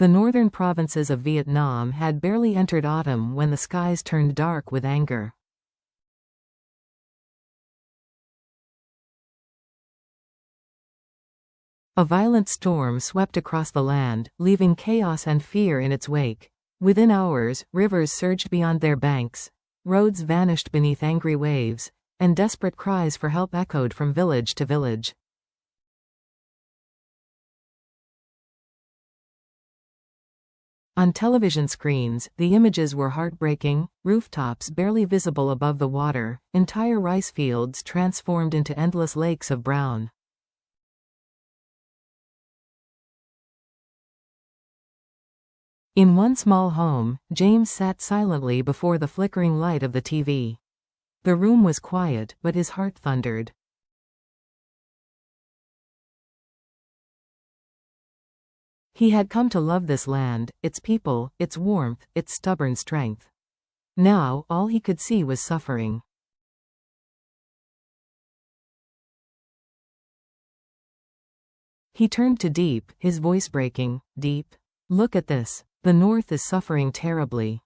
The northern provinces of Vietnam had barely entered autumn when the skies turned dark with anger. A violent storm swept across the land, leaving chaos and fear in its wake. Within hours, rivers surged beyond their banks, roads vanished beneath angry waves, and desperate cries for help echoed from village to village. On television screens, the images were heartbreaking: rooftops barely visible above the water, entire rice fields transformed into endless lakes of brown. In one small home, James sat silently before the flickering light of the TV. The room was quiet, but his heart thundered. He had come to love this land, its people, its warmth, its stubborn strength. Now, all he could see was suffering. He turned to Diep, his voice breaking. "Diep, look at this. The North is suffering terribly."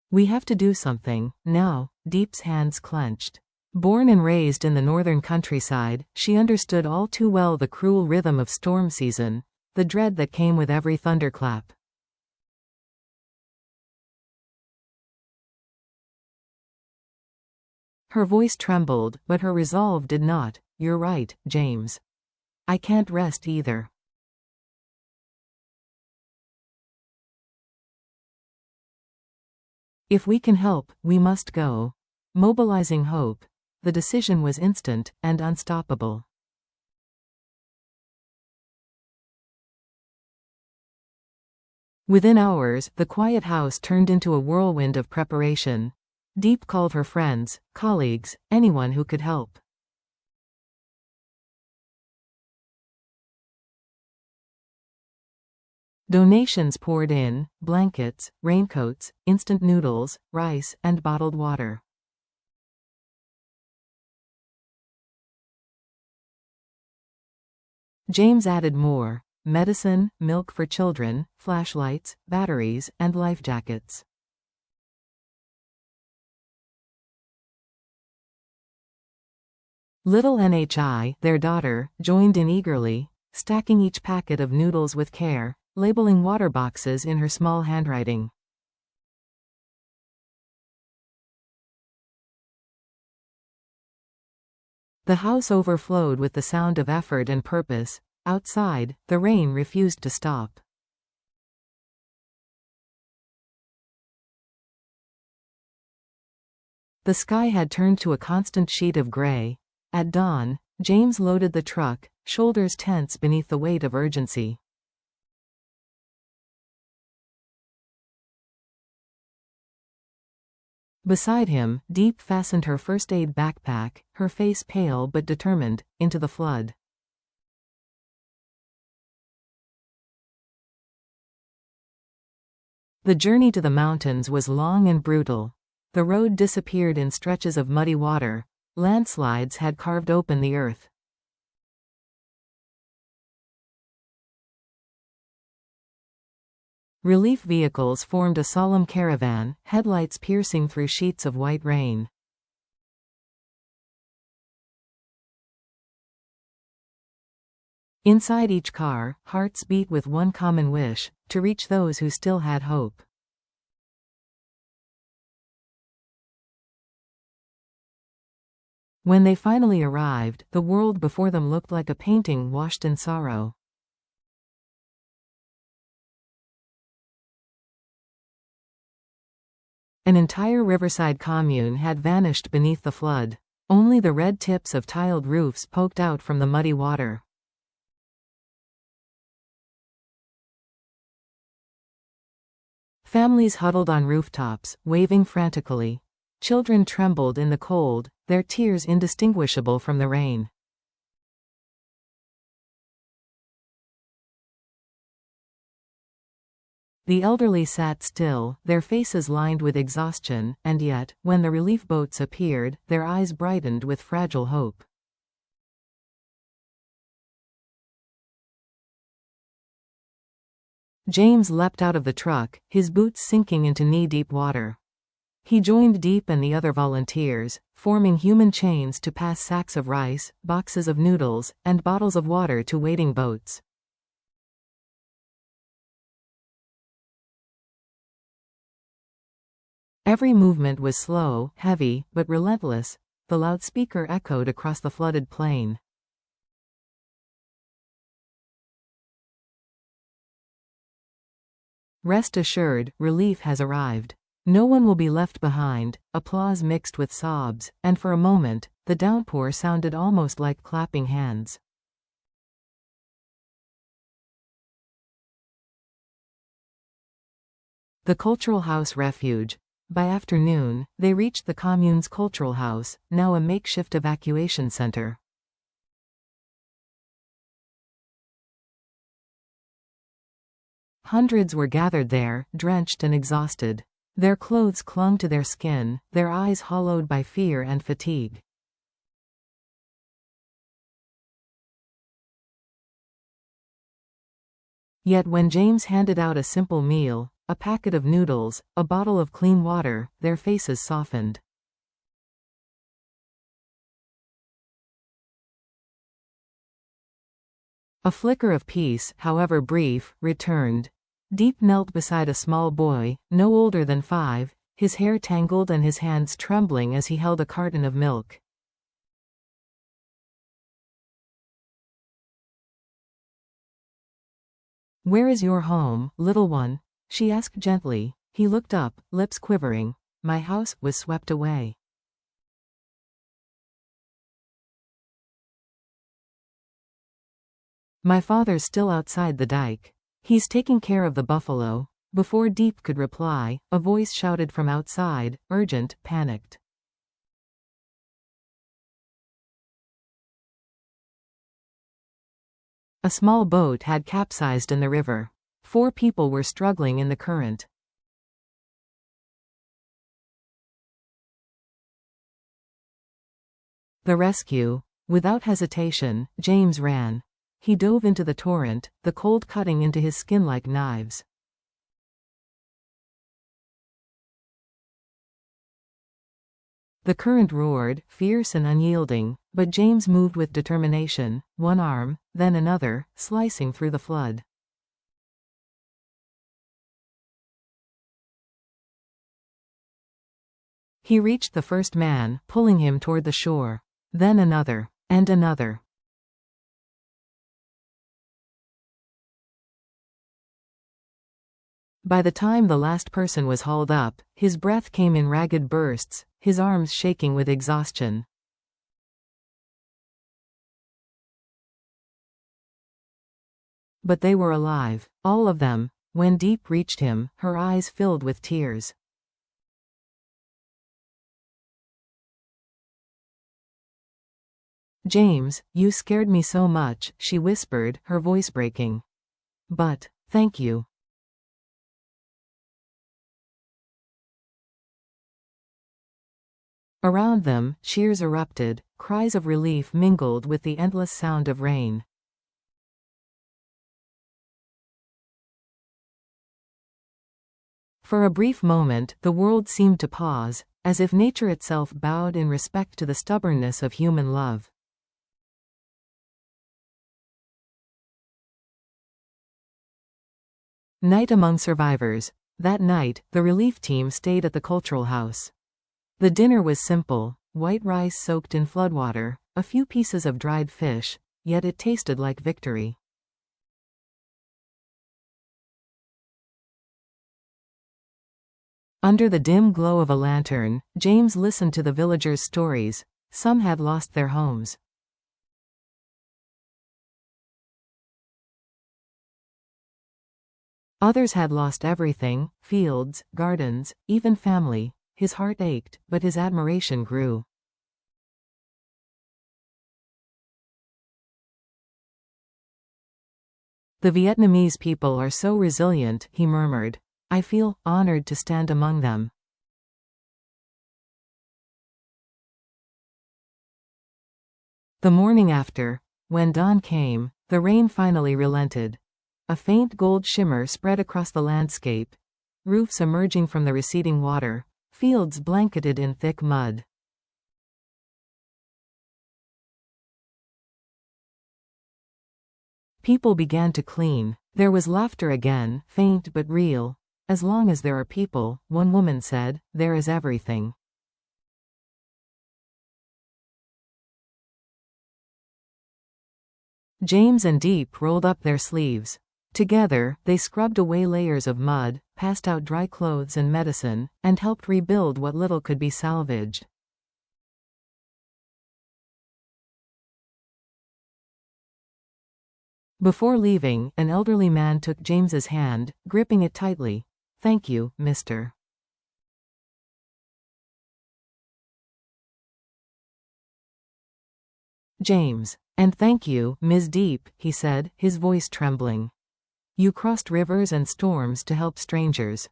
"We have to do something, now." Diep's hands clenched. Born and raised in the northern countryside, she understood all too well the cruel rhythm of storm season, the dread that came with every thunderclap. Her voice trembled, but her resolve did not. "You're right, James. I can't rest either." "If we can help, we must go." Mobilizing hope, the decision was instant and unstoppable. Within hours, the quiet house turned into a whirlwind of preparation. Diep called her friends, colleagues, anyone who could help. Donations poured in: blankets, raincoats, instant noodles, rice, and bottled water. James added more: medicine, milk for children, flashlights, batteries, and life jackets. Little Nhi, their daughter, joined in eagerly, stacking each packet of noodles with care, labeling water boxes in her small handwriting. The house overflowed with the sound of effort and purpose. Outside, the rain refused to stop. The sky had turned to a constant sheet of gray. At dawn, James loaded the truck, shoulders tense beneath the weight of urgency. Beside him, Diep fastened her first aid backpack, her face pale but determined, into the flood. The journey to the mountains was long and brutal. The road disappeared in stretches of muddy water. Landslides had carved open the earth. Relief vehicles formed a solemn caravan, headlights piercing through sheets of white rain. Inside each car, hearts beat with one common wish: to reach those who still had hope. When they finally arrived, the world before them looked like a painting washed in sorrow. An entire riverside commune had vanished beneath the flood. Only the red tips of tiled roofs poked out from the muddy water. Families huddled on rooftops, waving frantically. Children trembled in the cold, their tears indistinguishable from the rain. The elderly sat still, their faces lined with exhaustion, and yet, when the relief boats appeared, their eyes brightened with fragile hope. James leapt out of the truck, his boots sinking into knee-deep water. He joined Diep and the other volunteers, forming human chains to pass sacks of rice, boxes of noodles, and bottles of water to waiting boats. Every movement was slow, heavy, but relentless. The loudspeaker echoed across the flooded plain. Rest assured, relief has arrived. No one will be left behind. Applause mixed with sobs, and for a moment, the downpour sounded almost like clapping hands. The Cultural House Refuge. By afternoon, they reached the commune's cultural house, now a makeshift evacuation center. Hundreds were gathered there, drenched and exhausted. Their clothes clung to their skin, their eyes hollowed by fear and fatigue. Yet when James handed out a simple meal, a packet of noodles, a bottle of clean water, their faces softened. A flicker of peace, however brief, returned. Diep knelt beside a small boy, no older than 5, his hair tangled and his hands trembling as he held a carton of milk. "Where is your home, little one?" she asked gently. He looked up, lips quivering. "My house was swept away." "My father's still outside the dike. He's taking care of the buffalo." Before Diep could reply, a voice shouted from outside, urgent, panicked. A small boat had capsized in the river. 4 people were struggling in the current. The rescue. Without hesitation, James ran. He dove into the torrent, the cold cutting into his skin like knives. The current roared, fierce and unyielding, but James moved with determination, one arm, then another, slicing through the flood. He reached the first man, pulling him toward the shore. Then another. And another. By the time the last person was hauled up, his breath came in ragged bursts, his arms shaking with exhaustion. But they were alive, all of them. When Diep reached him, her eyes filled with tears. "James, you scared me so much," she whispered, her voice breaking. "But, thank you." Around them, cheers erupted, cries of relief mingled with the endless sound of rain. For a brief moment, the world seemed to pause, as if nature itself bowed in respect to the stubbornness of human love. Night among survivors. That night, the relief team stayed at the cultural house. The dinner was simple, white rice soaked in floodwater, a few pieces of dried fish, yet it tasted like victory. Under the dim glow of a lantern, James listened to the villagers' stories. Some had lost their homes. Others had lost everything, fields, gardens, even family. His heart ached, but his admiration grew. "The Vietnamese people are so resilient," he murmured. "I feel honored to stand among them." The morning after, when dawn came, the rain finally relented. A faint gold shimmer spread across the landscape. Roofs emerging from the receding water. Fields blanketed in thick mud. People began to clean. There was laughter again, faint but real. As long as there are people, one woman said, there is everything. James and Diep rolled up their sleeves. Together, they scrubbed away layers of mud, passed out dry clothes and medicine, and helped rebuild what little could be salvaged. Before leaving, an elderly man took James's hand, gripping it tightly. "Thank you, mister." James. "And thank you, Ms. Diep," he said, his voice trembling. "You crossed rivers and storms to help strangers."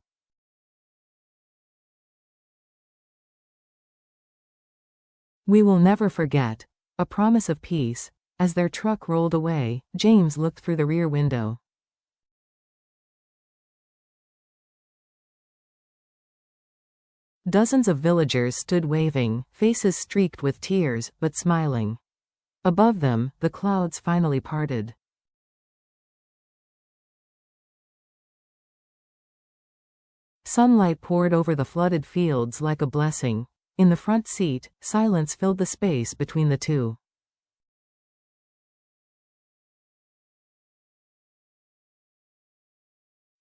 "We will never forget." A promise of peace. As their truck rolled away, James looked through the rear window. Dozens of villagers stood waving, faces streaked with tears, but smiling. Above them, the clouds finally parted. Sunlight poured over the flooded fields like a blessing. In the front seat, silence filled the space between the two.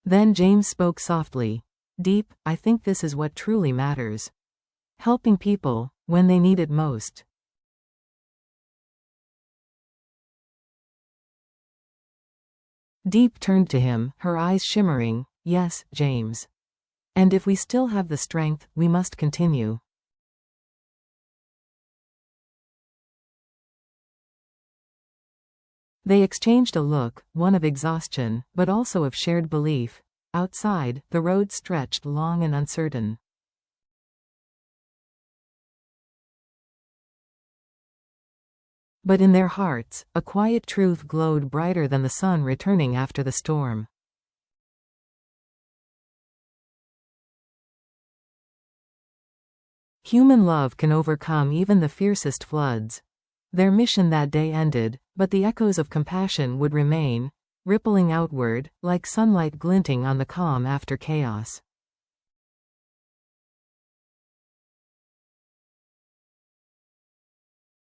Then James spoke softly. "Diep, I think this is what truly matters. Helping people, when they need it most." Diep turned to him, her eyes shimmering. "Yes, James. And if we still have the strength, we must continue." They exchanged a look, one of exhaustion, but also of shared belief. Outside, the road stretched long and uncertain. But in their hearts, a quiet truth glowed brighter than the sun returning after the storm. Human love can overcome even the fiercest floods. Their mission that day ended, but the echoes of compassion would remain, rippling outward, like sunlight glinting on the calm after chaos.